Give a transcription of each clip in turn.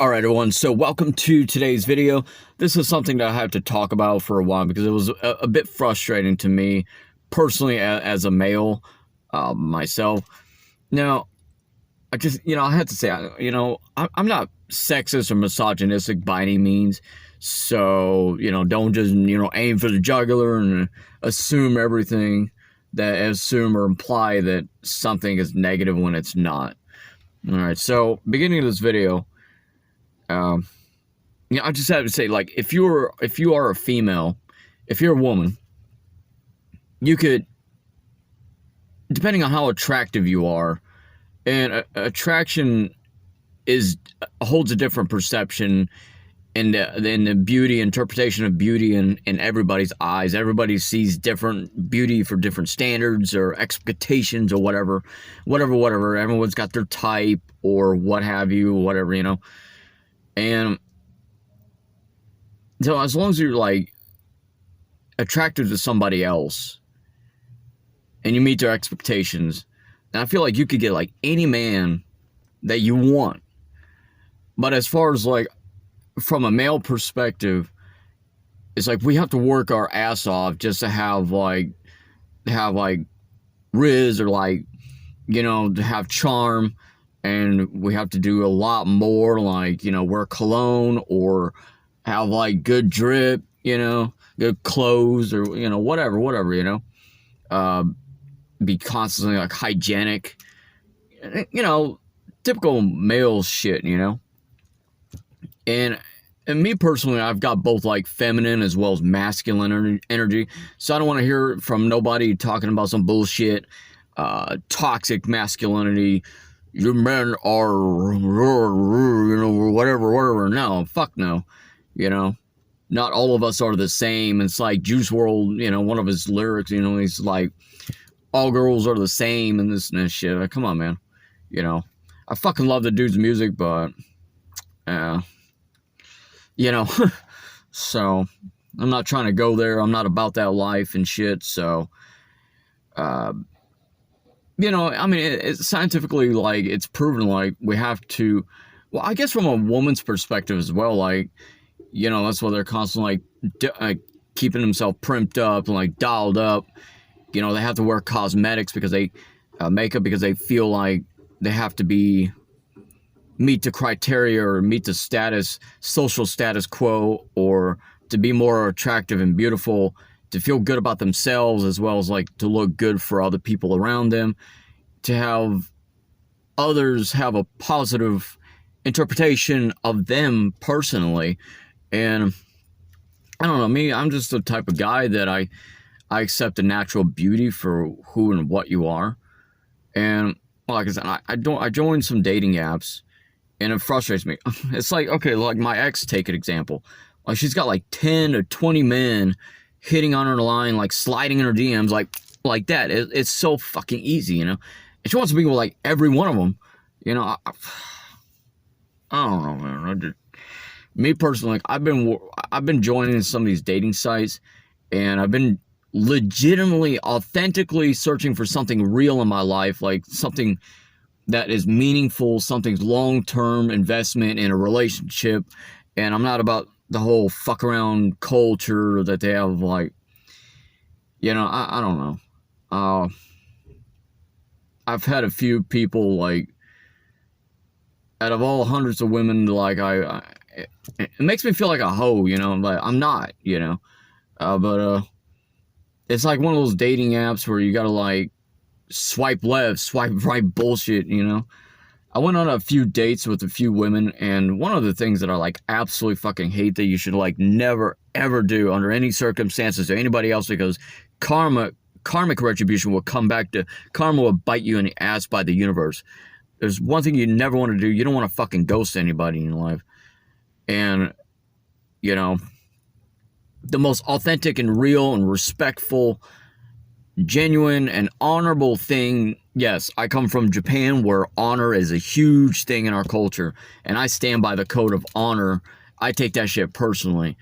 Alright everyone, so welcome to today's video. This is something that I have to talk about for a while because it was a bit frustrating to me personally as a male myself. Now, I have to say, I'm not sexist or misogynistic by any means. So, don't just, aim for the jugular and assume everything assume or imply that something is negative when it's not. Alright, so beginning of this video, I just have to say, like, if you are a female, if you're a woman, you could, depending on how attractive you are, and attraction holds a different perception in the beauty interpretation of beauty in everybody's eyes. Everybody sees different beauty for different standards or expectations or whatever. Everyone's got their type or what have you, whatever, And so as long as you're like attracted to somebody else and you meet their expectations, and I feel like you could get like any man that you want. But as far as like from a male perspective, it's like we have to work our ass off just to have like riz or like, to have charm. And we have to do a lot more, like, wear cologne or have, like, good drip, good clothes or, whatever, be constantly, like, hygienic, typical male shit, And me personally, I've got both, like, feminine as well as masculine energy, so I don't want to hear from nobody talking about some bullshit, toxic masculinity. Your men are, whatever. No, fuck no. Not all of us are the same. It's like Juice WRLD, one of his lyrics, he's like, all girls are the same and this and that shit. Like, come on, man. I fucking love the dude's music, but, so I'm not trying to go there. I'm not about that life and shit, so, it's scientifically, like, it's proven, like, we have to, well, I guess from a woman's perspective as well, like, that's why they're constantly, like, keeping themselves primped up and, like, dialed up. They have to wear cosmetics because makeup because they feel like they have to meet the criteria or meet the social status quo, or to be more attractive and beautiful, to feel good about themselves, as well as like to look good for other people around them, to have others have a positive interpretation of them personally. And I don't know, me, I'm just the type of guy that I accept the natural beauty for who and what you are. And like I said, I joined some dating apps, and it frustrates me. It's like, okay, like my ex, take an example. Like, she's got like 10 or 20 men hitting on her line, like sliding in her DMs, like that. It's so fucking easy, And she wants to be with like every one of them, I don't know, man. Me personally, like, I've been joining some of these dating sites, and I've been legitimately, authentically searching for something real in my life, like something that is meaningful, something's long-term investment in a relationship. And I'm not about the whole fuck around culture that they have, like, I don't know. I've had a few people, like, out of all hundreds of women, like, it makes me feel like a hoe, but I'm not, but it's like one of those dating apps where you gotta, like, swipe left, swipe right bullshit, I went on a few dates with a few women, and one of the things that I, like, absolutely fucking hate that you should, like, never, ever do under any circumstances to anybody else, because karmic retribution will come back karma will bite you in the ass by the universe. There's one thing you never want to do. You don't want to fucking ghost anybody in your life. And, the most authentic and real and respectful, genuine and honorable thing. Yes, I come from Japan, where honor is a huge thing in our culture, and I stand by the code of honor. I take that shit personally.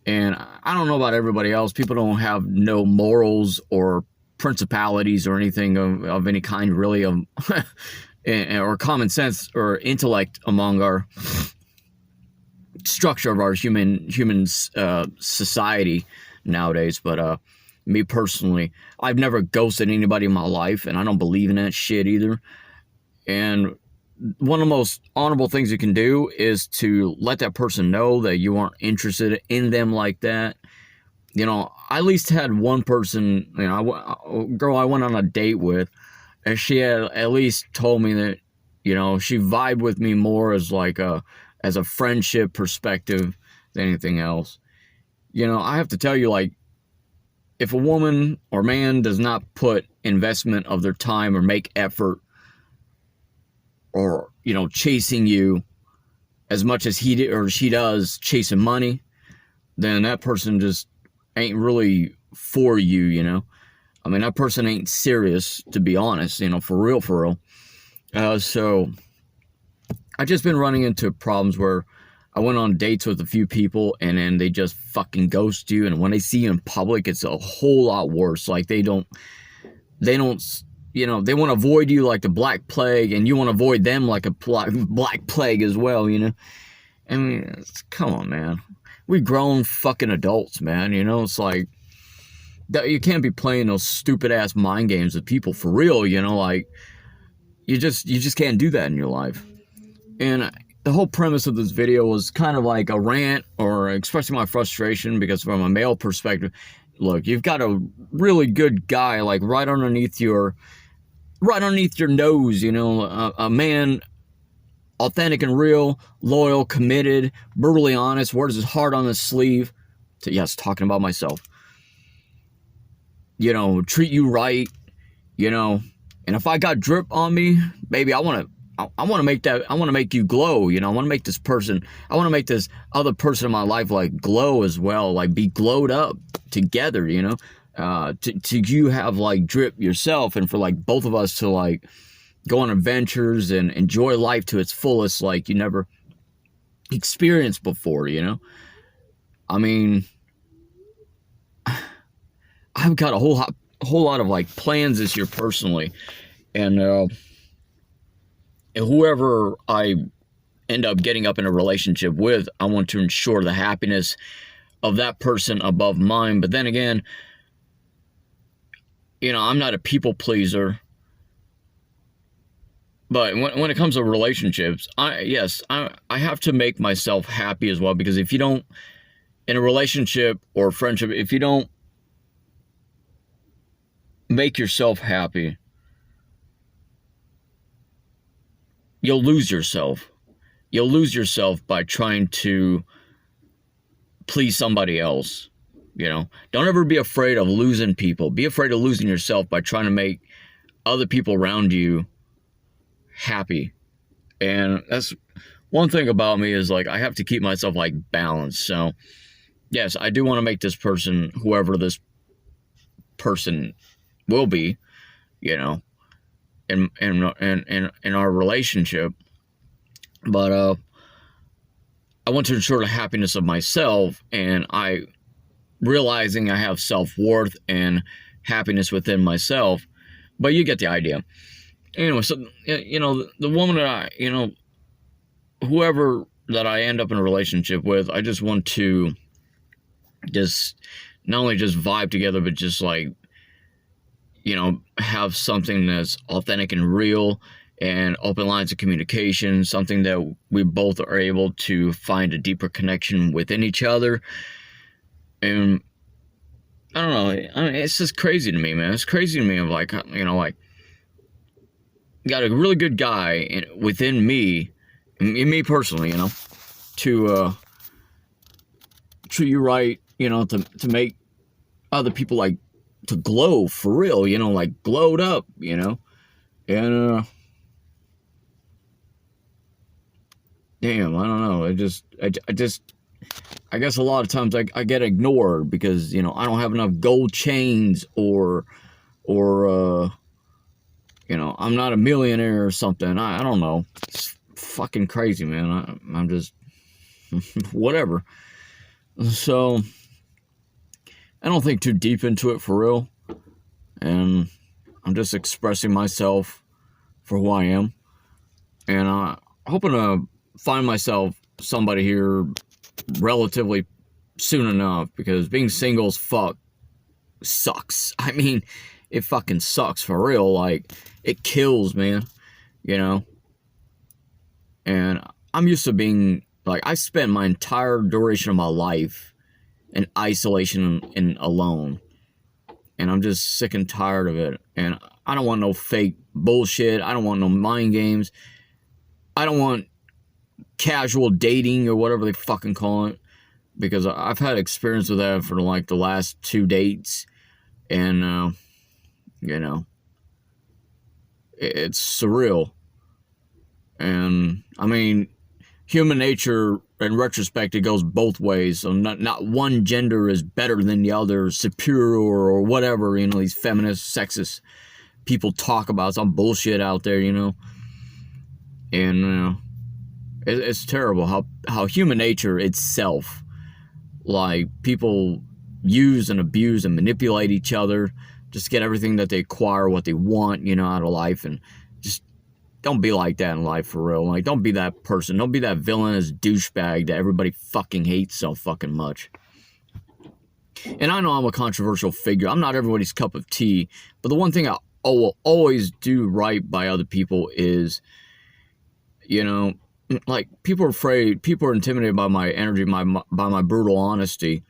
And I don't know about everybody else. People don't have no morals or principalities or anything of any kind, really, or common sense or intellect among our structure of our human society nowadays. But me personally, I've never ghosted anybody in my life, and I don't believe in that shit either. And one of the most honorable things you can do is to let that person know that you aren't interested in them like that. You know, I at least had one person, you know, a girl I went on a date with, and she had at least told me that, you know, she vibed with me more as like as a friendship perspective than anything else. You know, I have to tell you, like, if a woman or man does not put investment of their time or make effort or, you know, chasing you as much as he or she does chasing money, then that person just ain't really for you, you know? I mean, that person ain't serious, to be honest, you know, for real, for real. So I've just been running into problems where I went on dates with a few people and then they just fucking ghost you. And when they see you in public, it's a whole lot worse. Like they don't, you know, they want to avoid you like the Black Plague, and you want to avoid them like a Black Plague as well, you know? I mean, come on, man. We grown fucking adults, man, you know? It's like, you can't be playing those stupid ass mind games with people for real, you know? Like, you just can't do that in your life. And the whole premise of this video was kind of like a rant or expressing my frustration, because from a male perspective, look, you've got a really good guy like right underneath your nose, you know, a man, authentic and real, loyal, committed, brutally honest, wears his heart on his sleeve. So, yes, talking about myself. You know, treat you right, you know. And if I got drip on me, baby, I want to make you glow, you know. I want to make this other person in my life like glow as well, like be glowed up together, you know. To you have like drip yourself, and for like both of us to like go on adventures and enjoy life to its fullest, like you never experienced before, you know. I mean, I've got a whole lot of like plans this year personally, and whoever I end up getting up in a relationship with, I want to ensure the happiness of that person above mine. But then again, you know, I'm not a people pleaser. But when it comes to relationships, I have to make myself happy as well, because if you don't, in a relationship or a friendship, if you don't make yourself happy, you'll lose yourself. You'll lose yourself by trying to please somebody else, you know. Don't ever be afraid of losing people. Be afraid of losing yourself by trying to make other people around you happy. And that's one thing about me, is like I have to keep myself like balanced. So yes, I do want to make this person, whoever this person will be, you know, in our relationship, but I want to ensure the happiness of myself, and I realizing I have self-worth and happiness within myself. But you get the idea. Anyway, so, you know, the woman that I, you know, whoever that I end up in a relationship with, I just want to just not only just vibe together, but just like, you know, have something that's authentic and real and open lines of communication, something that we both are able to find a deeper connection within each other. And I don't know, I mean, it's just crazy to me, man. It's crazy to me of like, you know, like, got a really good guy within me, in me personally, you know, to treat you right, you know, to make other people like to glow for real, you know, like glowed up, you know. And damn, I don't know. I guess a lot of times I get ignored because, you know, I don't have enough gold chains or you know, I'm not a millionaire or something. I don't know. It's fucking crazy, man. I'm just whatever. So I don't think too deep into it for real. And I'm just expressing myself for who I am. And I'm hoping to find myself somebody here relatively soon enough, because being single as fuck sucks. I mean, it fucking sucks for real. Like, it kills, man. You know? And I'm used to being, like, I spent my entire duration of my life in isolation and alone. And I'm just sick and tired of it. And I don't want no fake bullshit. I don't want no mind games. I don't want casual dating or whatever they fucking call it. Because I've had experience with that for like the last 2 dates. And, you know, it's surreal. And, I mean, human nature, in retrospect, it goes both ways. So not one gender is better than the other, superior or whatever, you know, these feminist, sexist people talk about some bullshit out there, you know. And, you know, it's terrible how human nature itself, like, people use and abuse and manipulate each other just to get everything that they acquire, what they want, you know, out of life. And just don't be like that in life, for real. Like, don't be that person. Don't be that villainous douchebag that everybody fucking hates so fucking much. And I know I'm a controversial figure. I'm not everybody's cup of tea. But the one thing I will always do right by other people is, you know, like, people are afraid, people are intimidated by my energy, by my brutal honesty.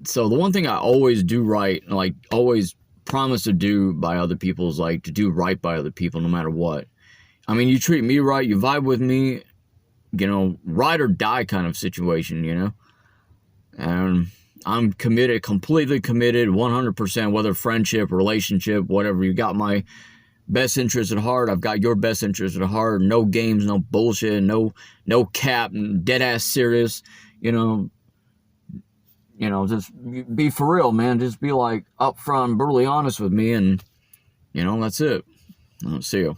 So the one thing I always do right, like, always promise to do by other people, is, like, to do right by other people no matter what. I mean, you treat me right, you vibe with me, you know, ride or die kind of situation, you know. And I'm committed, completely committed, 100%, whether friendship, relationship, whatever. You got my best interest at heart. I've got your best interest at heart. No games, no bullshit, no cap, dead ass serious. You know, just be for real, man. Just be like upfront, brutally honest with me, and you know, that's it. I'll see you.